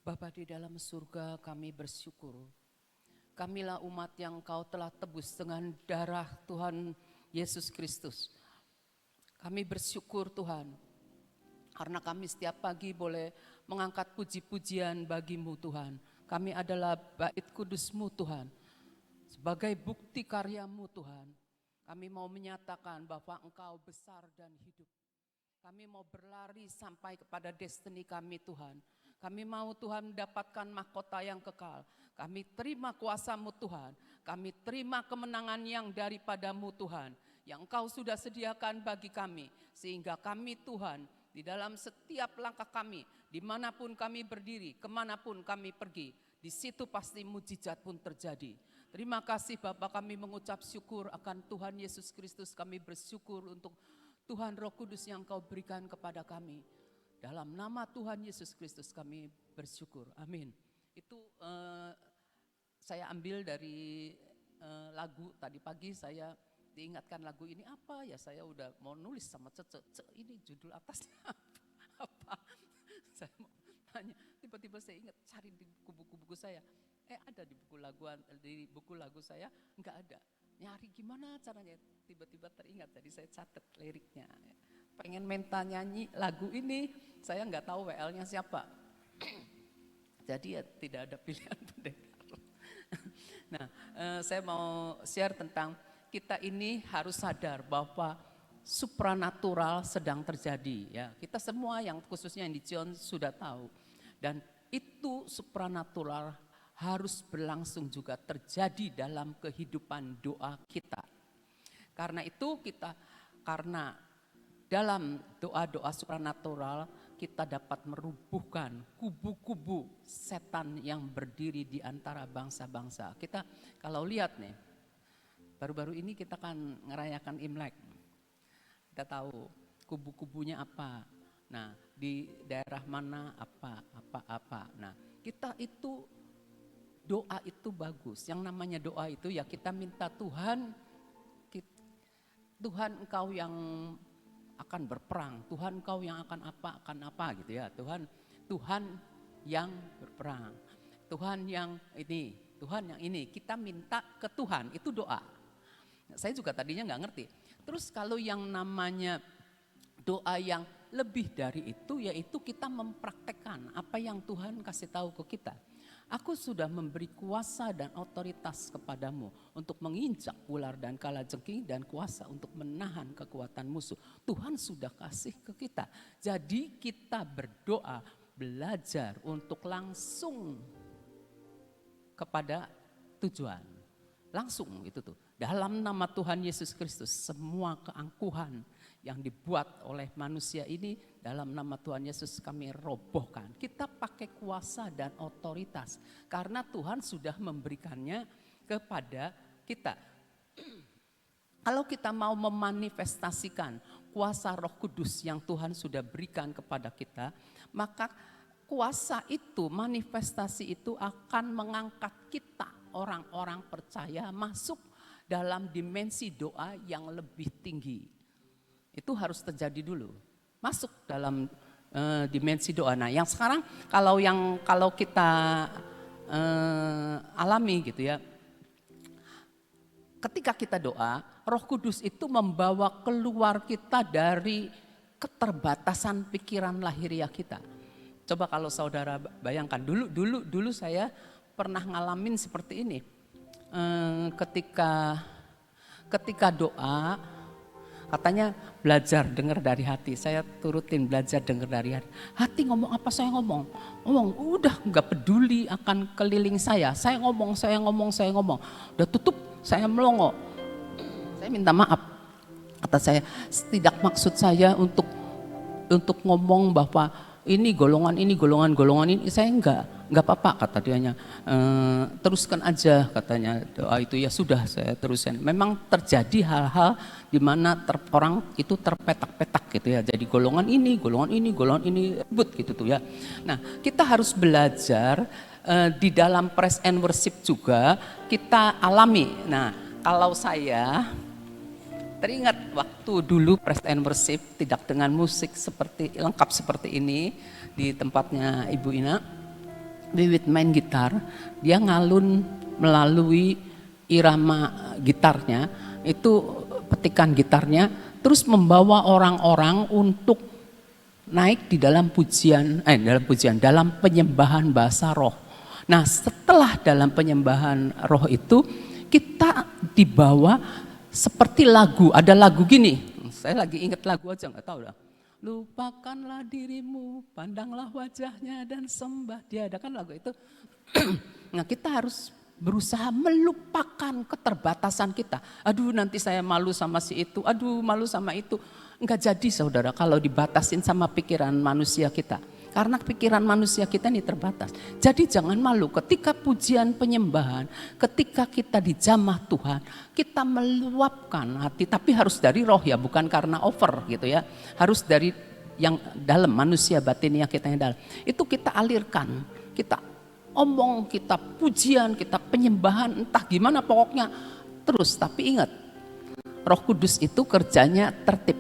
Bapa di dalam surga, kami bersyukur. Kamilah umat yang Kau telah tebus dengan darah Tuhan Yesus Kristus. Kami bersyukur Tuhan, karena kami setiap pagi boleh mengangkat puji-pujian bagi-Mu Tuhan. Kami adalah bait kudus-Mu Tuhan. Sebagai bukti karya-Mu Tuhan, kami mau menyatakan bahwa Engkau besar dan hidup. Kami mau berlari sampai kepada destiny kami Tuhan. Kami mau Tuhan mendapatkan mahkota yang kekal. Kami terima kuasa-Mu Tuhan. Kami terima kemenangan yang daripada-Mu Tuhan. Yang Engkau sudah sediakan bagi kami. Sehingga kami Tuhan di dalam setiap langkah kami, dimanapun kami berdiri, kemanapun kami pergi, di situ pasti mujizat pun terjadi. Terima kasih Bapak, kami mengucap syukur akan Tuhan Yesus Kristus. Kami bersyukur untuk Tuhan Roh Kudus yang Kau berikan kepada kami. Dalam nama Tuhan Yesus Kristus kami bersyukur. Amin. Itu saya ambil dari lagu tadi pagi. Saya diingatkan lagu ini apa ya, saya udah mau nulis sama Cece. Ini judul atasnya apa? Saya mau tanya, tiba-tiba saya ingat cari di buku-buku saya. Ada di buku lagu saya, enggak ada. Nyari gimana caranya, tiba-tiba teringat, jadi saya catat liriknya. Pengen minta nyanyi lagu ini, saya nggak tahu WL-nya siapa. Jadi ya tidak ada pilihan pendekar. Nah, saya mau share tentang kita ini harus sadar bahwa supranatural sedang terjadi. Ya, kita semua yang khususnya yang di Cion sudah tahu. Dan itu supranatural harus berlangsung juga terjadi dalam kehidupan doa kita. Karena itu karena dalam doa-doa supranatural kita dapat merubuhkan kubu-kubu setan yang berdiri di antara bangsa-bangsa. Kita kalau lihat nih, baru-baru ini kita kan ngerayakan Imlek. Kita tahu kubu-kubunya apa. Nah, di daerah mana apa. Nah, kita itu doa itu bagus. Yang namanya doa itu ya kita minta Tuhan Engkau yang akan berperang, Tuhan Engkau yang akan apa gitu ya. Tuhan yang berperang, Tuhan yang ini. Kita minta ke Tuhan, itu doa. Saya juga tadinya nggak ngerti. Terus kalau yang namanya doa yang lebih dari itu, yaitu kita mempraktekkan apa yang Tuhan kasih tahu ke kita. Aku sudah memberi kuasa dan otoritas kepadamu untuk menginjak ular dan kalajengking dan kuasa untuk menahan kekuatan musuh. Tuhan sudah kasih ke kita. Jadi kita berdoa, belajar untuk langsung kepada tujuan. Langsung itu tuh. Dalam nama Tuhan Yesus Kristus, semua keangkuhan yang dibuat oleh manusia ini dalam nama Tuhan Yesus kami robohkan. Kita pakai kuasa dan otoritas karena Tuhan sudah memberikannya kepada kita. Kalau kita mau memanifestasikan kuasa Roh Kudus yang Tuhan sudah berikan kepada kita, maka kuasa itu, manifestasi itu akan mengangkat kita orang-orang percaya masuk dalam dimensi doa yang lebih tinggi. Itu harus terjadi dulu, masuk dalam dimensi doa. Nah, yang sekarang kalau kita alami gitu ya, ketika kita doa, Roh Kudus itu membawa keluar kita dari keterbatasan pikiran lahiriah kita. Coba kalau saudara bayangkan, dulu saya pernah ngalamin seperti ini. Ketika doa, katanya belajar dengar dari hati. Saya turutin belajar dengar dari hati. Hati ngomong apa saya ngomong. Udah gak peduli akan keliling saya. Saya ngomong. Udah tutup, saya melongo. Saya minta maaf. Kata saya, tidak maksud saya untuk ngomong bahwa ini golongan ini. Saya enggak apa-apa kata dianya. Teruskan aja katanya, doa itu ya sudah saya teruskan. Memang terjadi hal-hal di mana orang itu terpetak-petak gitu ya. Jadi golongan ini ribut gitu tuh ya. Nah, kita harus belajar di dalam praise and worship juga kita alami. Nah, kalau saya teringat waktu dulu praise and worship tidak dengan musik lengkap seperti ini di tempatnya Ibu Ina. Wiwit main gitar, dia ngalun melalui irama gitarnya, itu petikan gitarnya, terus membawa orang-orang untuk naik di dalam dalam penyembahan bahasa roh. Nah, setelah dalam penyembahan roh itu, kita dibawa seperti lagu, ada lagu gini, saya lagi ingat lagu aja nggak tahu dah. Lupakanlah dirimu, pandanglah wajahnya dan sembah dia. Ada kan lagu itu. Nah, kita harus berusaha melupakan keterbatasan kita. Aduh, nanti saya malu sama si itu, aduh malu sama itu. Enggak jadi saudara kalau dibatasin sama pikiran manusia kita. Karena pikiran manusia kita ini terbatas. Jadi jangan malu ketika pujian penyembahan, ketika kita dijamah Tuhan, kita meluapkan hati. Tapi harus dari roh ya, bukan karena over gitu ya. Harus dari yang dalam, manusia batinnya kita yang dalam. Itu kita alirkan, kita omong, kita pujian, kita penyembahan, entah gimana pokoknya. Terus, tapi ingat, Roh Kudus itu kerjanya tertib.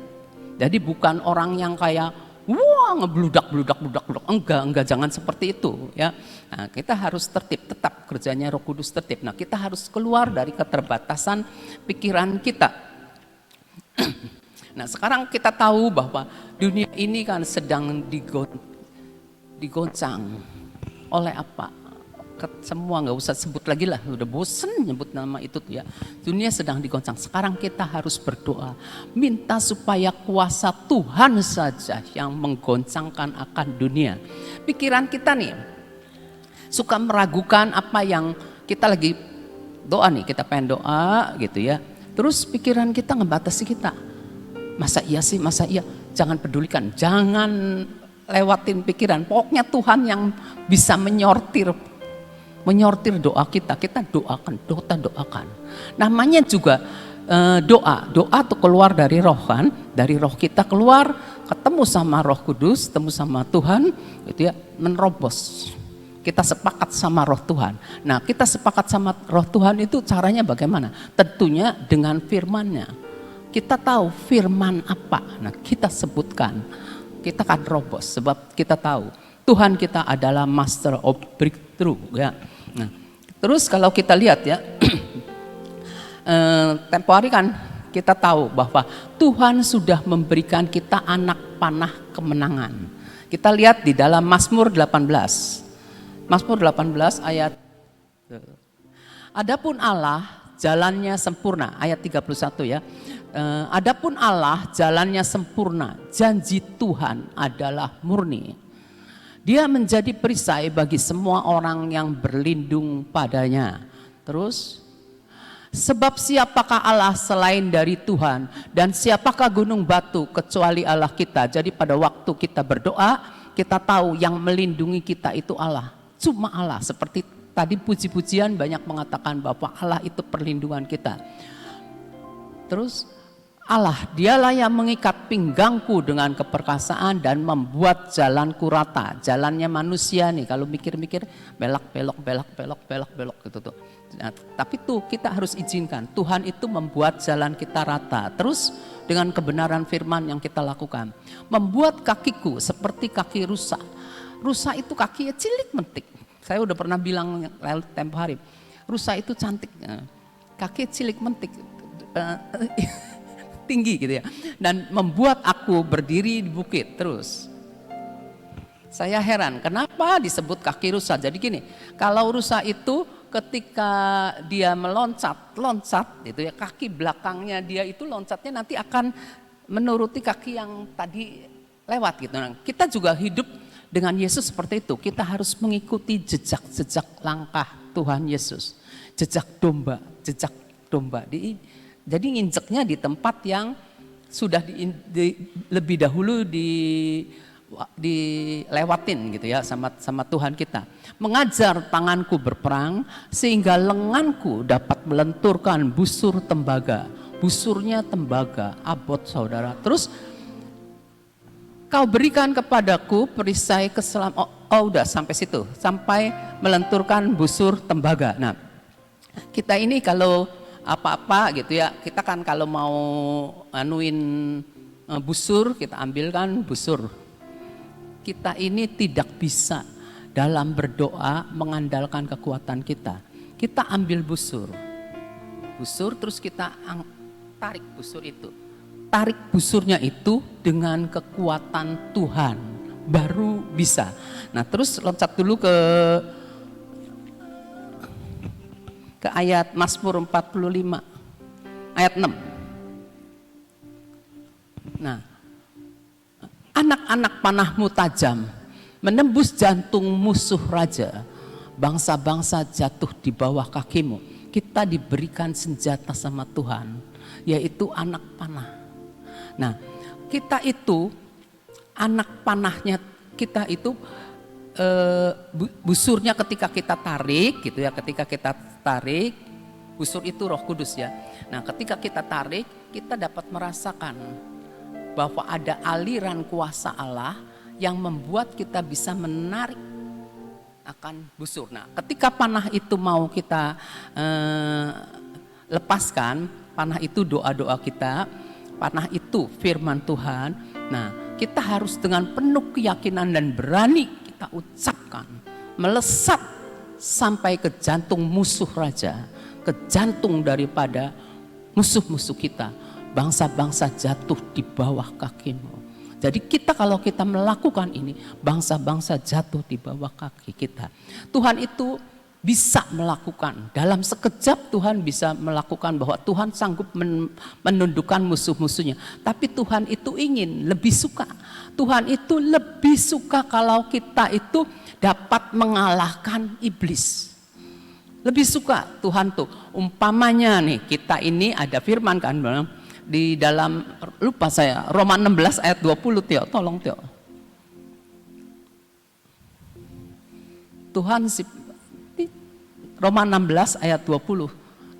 Jadi bukan orang yang kayak wah ngebludak, enggak, jangan seperti itu ya. Nah, kita harus tertib, tetap kerjanya Roh Kudus tertib. Nah, kita harus keluar dari keterbatasan pikiran kita. Nah, sekarang kita tahu bahwa dunia ini kan sedang digoncang oleh apa? Semua nggak usah sebut lagi lah, udah bosen nyebut nama itu tuh ya. Dunia sedang digoncang. Sekarang kita harus berdoa, minta supaya kuasa Tuhan saja yang menggoncangkan akan dunia. Pikiran kita nih suka meragukan apa yang kita lagi doa nih, kita pengen doa gitu ya. Terus pikiran kita ngebatasi kita. Masa iya sih, masa iya? Jangan pedulikan, jangan lewatin pikiran. Pokoknya Tuhan yang bisa menyortir doa kita doakan. Namanya juga doa tuh keluar dari roh kan, dari roh kita keluar, ketemu sama Roh Kudus, ketemu sama Tuhan, gitu ya, menerobos. Kita sepakat sama roh Tuhan. Nah, kita sepakat sama roh Tuhan itu caranya bagaimana? Tentunya dengan firman-Nya. Kita tahu firman apa, nah kita sebutkan, kita akan robos sebab kita tahu Tuhan kita adalah master of breakthrough ya. Nah, terus kalau kita lihat ya, tempo hari kan kita tahu bahwa Tuhan sudah memberikan kita anak panah kemenangan. Kita lihat di dalam Mazmur 18. Mazmur 18 ayat Adapun Allah jalannya sempurna, ayat 31 ya. Adapun Allah jalannya sempurna, janji Tuhan adalah murni. Dia menjadi perisai bagi semua orang yang berlindung padanya. Terus, sebab siapakah Allah selain dari Tuhan, dan siapakah gunung batu kecuali Allah kita. Jadi pada waktu kita berdoa, kita tahu yang melindungi kita itu Allah. Cuma Allah, seperti tadi puji-pujian banyak mengatakan bahwa Allah itu perlindungan kita. Terus Allah, dialah yang mengikat pinggangku dengan keperkasaan dan membuat jalanku rata. Jalannya manusia nih, kalau mikir-mikir belok gitu tuh. Nah, tapi tuh kita harus izinkan, Tuhan itu membuat jalan kita rata. Terus dengan kebenaran firman yang kita lakukan. Membuat kakiku seperti kaki rusa. Rusa itu kakinya cilik mentik. Saya udah pernah bilang tempo hari, rusa itu cantik, kaki cilik mentik. Tinggi gitu ya, dan membuat aku berdiri di bukit. Terus saya heran kenapa disebut kaki rusa. Jadi gini, kalau rusa itu ketika dia meloncat gitu ya, kaki belakangnya dia itu loncatnya nanti akan menuruti kaki yang tadi lewat gitu. Nah, kita juga hidup dengan Yesus seperti itu. Kita harus mengikuti jejak langkah Tuhan Yesus, jejak domba. Jadi nginjeknya di tempat yang sudah lebih dahulu dilewatin gitu ya sama Tuhan kita. Mengajar tanganku berperang sehingga lenganku dapat melenturkan busur tembaga. Busurnya tembaga, abot saudara. Terus kau berikan kepadaku perisai keselamatan. Oh udah sampai situ, sampai melenturkan busur tembaga. Nah, kita ini kalau apa-apa gitu ya, kita kan kalau mau anuin busur, kita ambilkan busur. Kita ini tidak bisa dalam berdoa mengandalkan kekuatan kita. Kita ambil busur terus kita tarik busur itu. Tarik busurnya itu dengan kekuatan Tuhan, baru bisa. Nah terus loncat dulu ke ayat Mazmur 45, ayat 6. Nah, anak-anak panahmu tajam, menembus jantung musuh raja. Bangsa-bangsa jatuh di bawah kakimu. Kita diberikan senjata sama Tuhan, yaitu anak panah. Nah, kita itu, anak panahnya kita itu busurnya ketika kita tarik gitu ya, ketika kita tarik, busur itu Roh Kudus ya. Nah, ketika kita tarik, kita dapat merasakan bahwa ada aliran kuasa Allah yang membuat kita bisa menarik akan busur. Nah, ketika panah itu mau kita lepaskan, panah itu doa-doa kita, panah itu firman Tuhan. Nah, kita harus dengan penuh keyakinan dan berani kita ucapkan, melesat sampai ke jantung musuh raja, ke jantung daripada musuh-musuh kita. Bangsa-bangsa jatuh di bawah kakimu. Jadi kita kalau kita melakukan ini, bangsa-bangsa jatuh di bawah kaki kita. Tuhan itu bisa melakukan, dalam sekejap Tuhan bisa melakukan, bahwa Tuhan sanggup menundukkan musuh-musuhnya. Tapi Tuhan itu ingin, lebih suka. Tuhan itu lebih suka kalau kita itu dapat mengalahkan iblis. Lebih suka Tuhan tuh, umpamanya nih, kita ini ada firman kan, di dalam, lupa saya, Roma 16 ayat 20, Tio, tolong Tio. Tuhan Roma 16 ayat 20.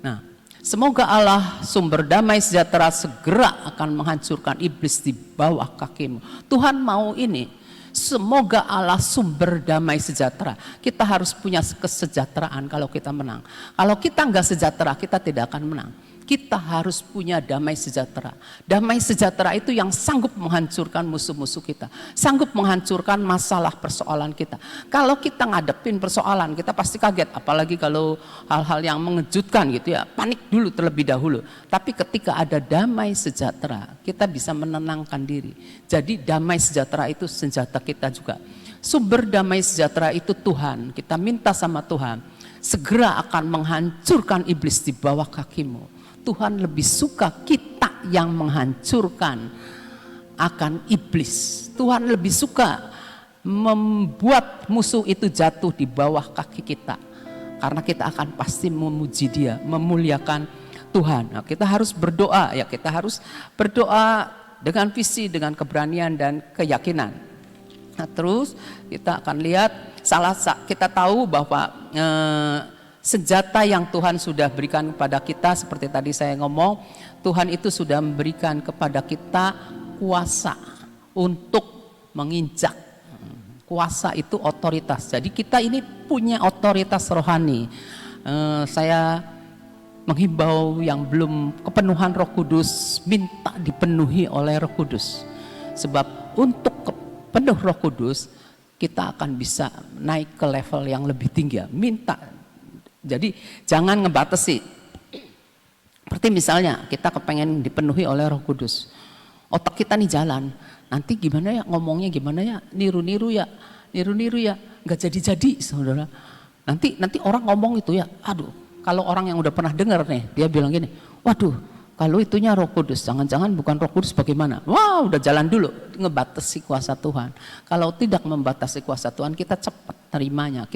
Nah, semoga Allah sumber damai sejahtera segera akan menghancurkan iblis di bawah kakimu. Tuhan mau ini, semoga Allah sumber damai sejahtera. Kita harus punya kesejahteraan kalau kita menang. Kalau kita enggak sejahtera, kita tidak akan menang. Kita harus punya damai sejahtera. Damai sejahtera itu yang sanggup menghancurkan musuh-musuh kita. Sanggup menghancurkan masalah persoalan kita. Kalau kita ngadepin persoalan, kita pasti kaget. Apalagi kalau hal-hal yang mengejutkan gitu ya. Panik dulu terlebih dahulu. Tapi ketika ada damai sejahtera, kita bisa menenangkan diri. Jadi damai sejahtera itu senjata kita juga. Sumber damai sejahtera itu Tuhan. Kita minta sama Tuhan, segera akan menghancurkan iblis di bawah kakimu. Tuhan lebih suka kita yang menghancurkan akan iblis. Tuhan lebih suka membuat musuh itu jatuh di bawah kaki kita. Karena kita akan pasti memuji Dia, memuliakan Tuhan. Nah, kita harus berdoa ya, kita harus berdoa dengan visi, dengan keberanian dan keyakinan. Nah, terus kita akan lihat kita tahu bahwa senjata yang Tuhan sudah berikan kepada kita, seperti tadi saya ngomong, Tuhan itu sudah memberikan kepada kita kuasa untuk menginjak. Kuasa itu otoritas. Jadi kita ini punya otoritas rohani. Saya menghimbau yang belum kepenuhan Roh Kudus, minta dipenuhi oleh Roh Kudus. Sebab untuk penuh Roh Kudus, kita akan bisa naik ke level yang lebih tinggi. Minta. Jadi jangan ngebatasi. Seperti misalnya kita kepengen dipenuhi oleh Roh Kudus. Otak kita nih jalan. Nanti gimana ya ngomongnya, gimana ya, niru-niru ya, nggak jadi-jadi saudara. Nanti orang ngomong itu ya, aduh. Kalau orang yang udah pernah dengar nih, dia bilang gini, waduh, kalau itunya Roh Kudus, jangan-jangan bukan Roh Kudus bagaimana? Wah, udah jalan dulu, ngebatasi kuasa Tuhan. Kalau tidak membatasi kuasa Tuhan, kita cepat terimanya,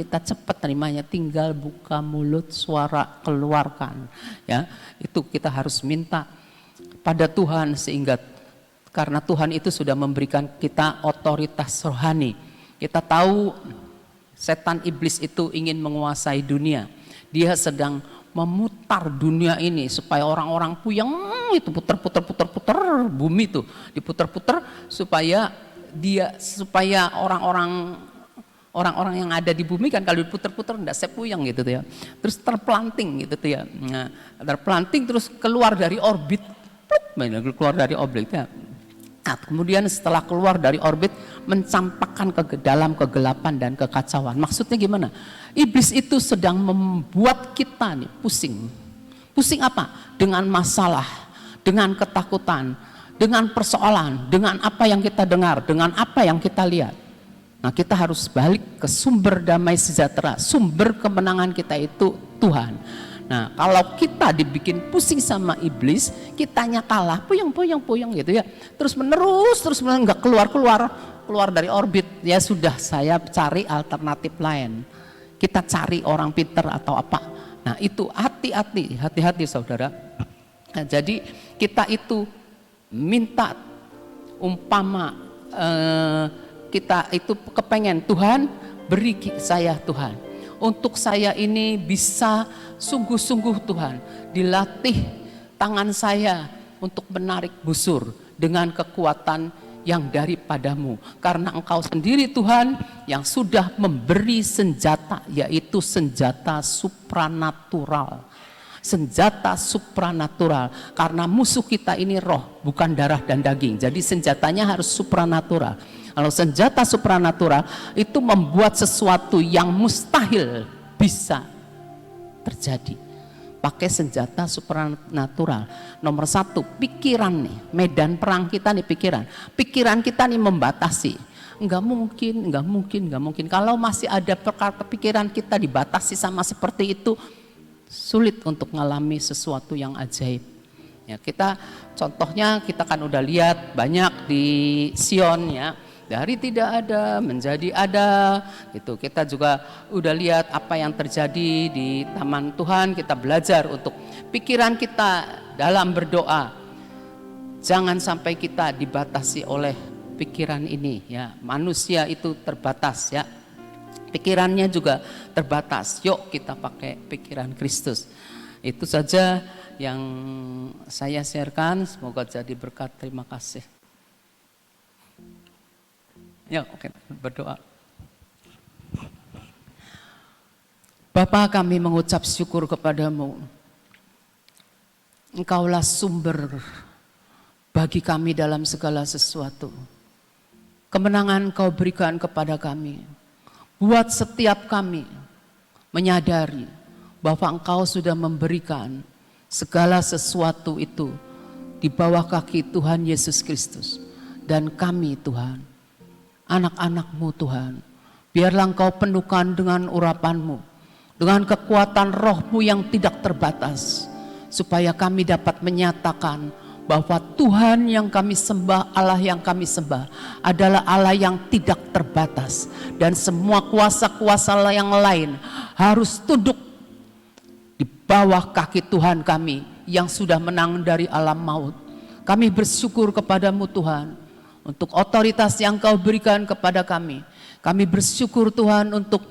tinggal buka mulut, suara keluarkan. Ya, itu kita harus minta pada Tuhan, sehingga karena Tuhan itu sudah memberikan kita otoritas rohani. Kita tahu setan iblis itu ingin menguasai dunia. Dia sedang memutar dunia ini supaya orang-orang puyeng, itu puter bumi itu diputer-puter supaya orang-orang yang ada di bumi kan kalau diputer-puter enggak sepuyeng gitu tuh ya. Terus terplanting gitu tuh ya. Nah, terplanting terus keluar dari orbit. Ya. Nah, kemudian setelah keluar dari orbit, mencampakkan ke dalam kegelapan dan kekacauan. Maksudnya gimana? Iblis itu sedang membuat kita nih pusing. Pusing apa? Dengan masalah, dengan ketakutan, dengan persoalan, dengan apa yang kita dengar, dengan apa yang kita lihat. Nah, kita harus balik ke sumber damai sejahtera, sumber kemenangan kita itu Tuhan. Nah, kalau kita dibikin pusing sama iblis, kitanya kalah, puyeng gitu ya. Terus menerus nggak keluar dari orbit. Ya sudah, saya cari alternatif lain. Kita cari orang pinter atau apa. Nah, itu hati-hati saudara. Nah, jadi kita itu minta umpama kita itu kepengen Tuhan beri saya Tuhan. Untuk saya ini bisa sungguh-sungguh Tuhan, dilatih tangan saya untuk menarik busur dengan kekuatan yang daripadamu. Karena Engkau sendiri Tuhan yang sudah memberi senjata, yaitu senjata supranatural. Senjata supranatural, karena musuh kita ini roh, bukan darah dan daging. Jadi senjatanya harus supranatural. Kalau senjata supranatural itu membuat sesuatu yang mustahil bisa terjadi. Pakai senjata supranatural. Nomor satu, pikiran nih, medan perang kita nih pikiran. Pikiran kita nih membatasi. Enggak mungkin. Kalau masih ada perkara pikiran kita dibatasi sama seperti itu, sulit untuk mengalami sesuatu yang ajaib. Ya, contohnya kita kan udah lihat banyak di Sion ya. Dari tidak ada menjadi ada, gitu. Kita juga udah lihat apa yang terjadi di Taman Tuhan. Kita belajar untuk pikiran kita dalam berdoa. Jangan sampai kita dibatasi oleh pikiran ini. Ya, manusia itu terbatas ya. Pikirannya juga terbatas. Yuk kita pakai pikiran Kristus. Itu saja yang saya sharekan. Semoga jadi berkat. Terima kasih. Ya, oke, berdoa. Bapa, kami mengucap syukur kepadamu. Engkaulah sumber bagi kami dalam segala sesuatu. Kemenangan Engkau berikan kepada kami. Buat setiap kami menyadari bahwa Engkau sudah memberikan segala sesuatu itu di bawah kaki Tuhan Yesus Kristus. Dan kami Tuhan, anak-anak-Mu Tuhan, biarlah Engkau penuhkan dengan urapan-Mu, dengan kekuatan Roh-Mu yang tidak terbatas, supaya kami dapat menyatakan bahwa Tuhan yang kami sembah, Allah yang kami sembah adalah Allah yang tidak terbatas, dan semua kuasa-kuasa yang lain harus tunduk di bawah kaki Tuhan kami yang sudah menang dari alam maut. Kami bersyukur kepadamu Tuhan untuk otoritas yang Kau berikan kepada kami. Kami bersyukur Tuhan untuk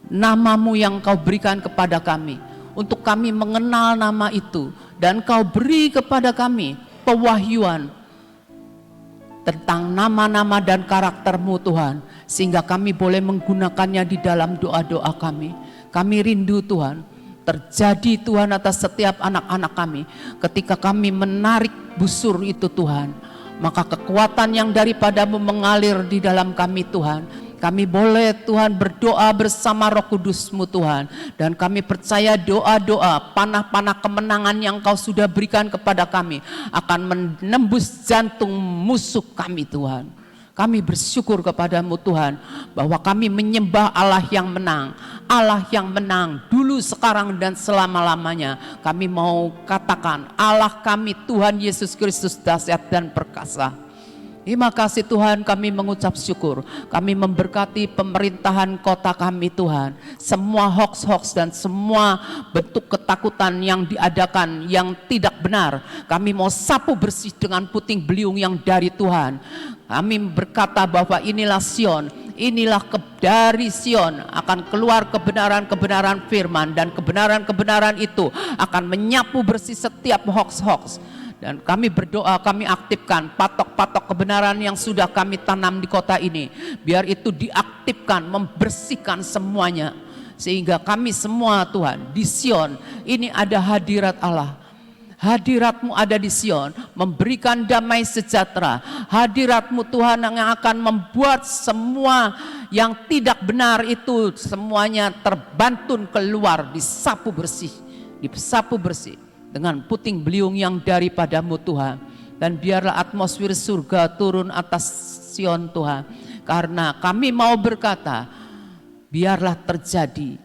nama-Mu yang Kau berikan kepada kami, untuk kami mengenal nama itu, dan Kau beri kepada kami pewahyuan tentang nama-nama dan karakter-Mu Tuhan, sehingga kami boleh menggunakannya di dalam doa-doa kami. Kami rindu Tuhan, terjadi Tuhan atas setiap anak-anak kami, ketika kami menarik busur itu Tuhan, maka kekuatan yang daripada-Mu mengalir di dalam kami Tuhan. Kami boleh Tuhan berdoa bersama Roh Kudus-Mu Tuhan, dan kami percaya doa-doa, panah-panah kemenangan yang Kau sudah berikan kepada kami akan menembus jantung musuh kami Tuhan. Kami bersyukur kepadamu Tuhan, bahwa kami menyembah Allah yang menang. Allah yang menang dulu, sekarang, dan selama-lamanya. Kami mau katakan, Allah kami Tuhan Yesus Kristus dahsyat dan perkasa. Terima kasih Tuhan, kami mengucap syukur. Kami memberkati pemerintahan kota kami Tuhan. Semua hoax-hoax dan semua bentuk ketakutan yang diadakan yang tidak benar, kami mau sapu bersih dengan puting beliung yang dari Tuhan. Kami berkata bahwa inilah Sion, inilah dari Sion akan keluar kebenaran-kebenaran firman, dan kebenaran-kebenaran itu akan menyapu bersih setiap hoax-hoax. Dan kami berdoa, kami aktifkan patok-patok kebenaran yang sudah kami tanam di kota ini, biar itu diaktifkan, membersihkan semuanya, sehingga kami semua Tuhan di Sion ini ada hadirat Allah. Hadirat-Mu ada di Sion, memberikan damai sejahtera. Hadirat-Mu Tuhan yang akan membuat semua yang tidak benar itu semuanya terbantun keluar, disapu bersih dengan puting beliung yang daripada-Mu Tuhan. Dan biarlah atmosfer surga turun atas Sion Tuhan, karena kami mau berkata, biarlah terjadi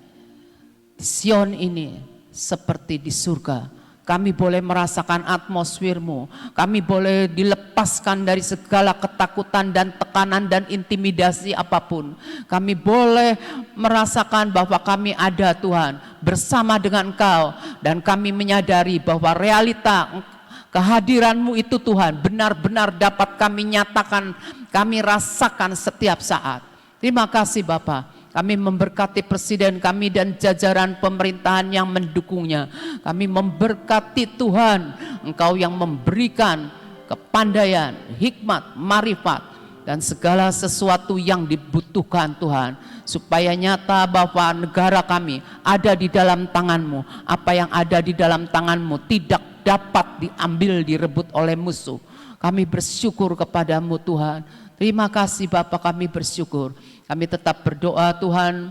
di Sion ini seperti di surga. Kami boleh merasakan atmosfer-Mu, kami boleh dilepaskan dari segala ketakutan dan tekanan dan intimidasi apapun. Kami boleh merasakan bahwa kami ada Tuhan bersama dengan Engkau, dan kami menyadari bahwa realita kehadiran-Mu itu Tuhan benar-benar dapat kami nyatakan, kami rasakan setiap saat. Terima kasih Bapa. Kami memberkati presiden kami dan jajaran pemerintahan yang mendukungnya. Kami memberkati Tuhan, Engkau yang memberikan kepandaian, hikmat, marifat, dan segala sesuatu yang dibutuhkan Tuhan, supaya nyata bahwa negara kami ada di dalam tangan-Mu. Apa yang ada di dalam tangan-Mu tidak dapat diambil, direbut oleh musuh. Kami bersyukur kepada-Mu Tuhan. Terima kasih Bapa, kami bersyukur. Kami tetap berdoa Tuhan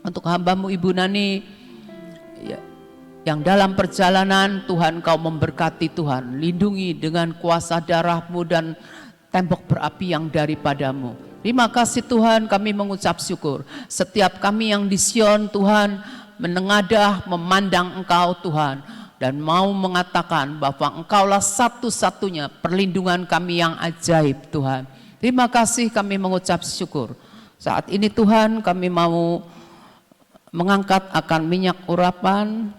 untuk hamba-Mu Ibu Nani yang dalam perjalanan Tuhan Kau memberkati Tuhan. Lindungi dengan kuasa darah-Mu dan tembok berapi yang daripada-Mu. Terima kasih Tuhan, kami mengucap syukur. Setiap kami yang di Sion Tuhan menengadah memandang Engkau Tuhan, dan mau mengatakan bahwa Engkaulah satu-satunya perlindungan kami yang ajaib Tuhan. Terima kasih, kami mengucap syukur. Saat ini Tuhan kami mau mengangkat akan minyak urapan.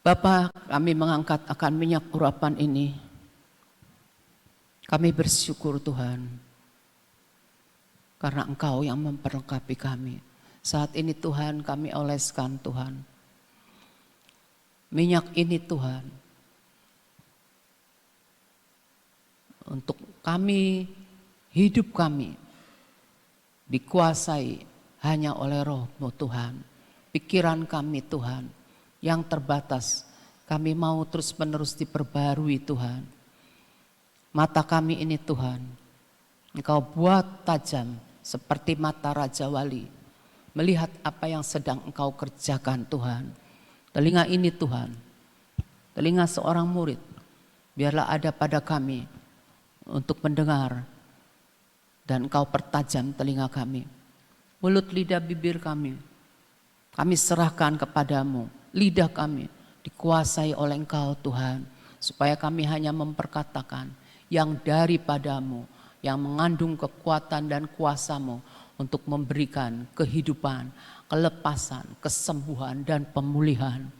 Bapa, kami mengangkat akan minyak urapan ini. Kami bersyukur Tuhan, karena Engkau yang memperlengkapi kami. Saat ini Tuhan kami oleskan Tuhan. Minyak ini Tuhan, untuk kami, hidup kami dikuasai hanya oleh Roh-Mu Tuhan. Pikiran kami Tuhan yang terbatas, kami mau terus-menerus diperbarui Tuhan. Mata kami ini Tuhan, Engkau buat tajam seperti mata Raja Wali, melihat apa yang sedang Engkau kerjakan Tuhan. Telinga ini Tuhan, telinga seorang murid, biarlah ada pada kami untuk mendengar, dan Engkau pertajam telinga kami. Mulut, lidah, bibir kami serahkan kepadamu. Lidah kami dikuasai oleh Engkau Tuhan, supaya kami hanya memperkatakan yang daripada-Mu, yang mengandung kekuatan dan kuasa-Mu untuk memberikan kehidupan, kelepasan, kesembuhan dan pemulihan.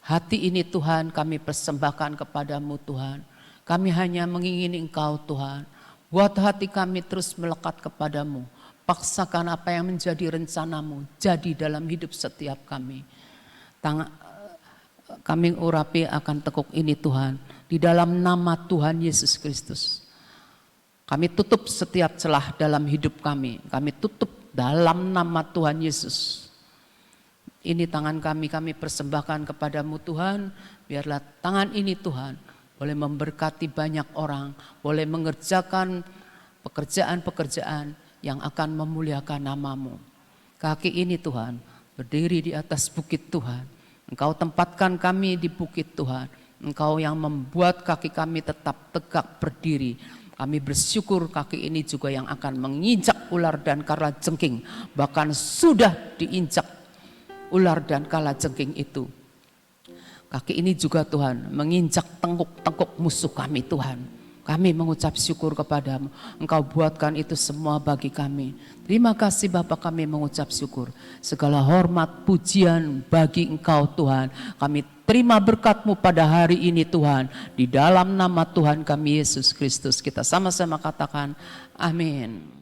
Hati ini Tuhan kami persembahkan kepadamu Tuhan. Kami hanya mengingini Engkau Tuhan. Buat hati kami terus melekat kepadamu. Paksakan apa yang menjadi rencana-Mu jadi dalam hidup setiap kami. Kami urapi akan tekuk ini Tuhan, di dalam nama Tuhan Yesus Kristus. Kami tutup setiap celah dalam hidup kami. Kami tutup dalam nama Tuhan Yesus. Ini tangan kami persembahkan kepadamu Tuhan. Biarlah tangan ini Tuhan boleh memberkati banyak orang, boleh mengerjakan pekerjaan-pekerjaan yang akan memuliakan nama-Mu. Kaki ini Tuhan berdiri di atas bukit Tuhan. Engkau tempatkan kami di bukit Tuhan. Engkau yang membuat kaki kami tetap tegak berdiri. Kami bersyukur kaki ini juga yang akan menginjak ular dan kalajengking. Bahkan sudah diinjak ular dan kalajengking itu. Kaki ini juga Tuhan menginjak tengkuk-tengkuk musuh kami Tuhan. Kami mengucap syukur kepadamu. Engkau buatkan itu semua bagi kami. Terima kasih Bapa, kami mengucap syukur. Segala hormat, pujian bagi Engkau Tuhan. Kami terima berkat-Mu pada hari ini Tuhan. Di dalam nama Tuhan kami Yesus Kristus kita sama-sama katakan amin.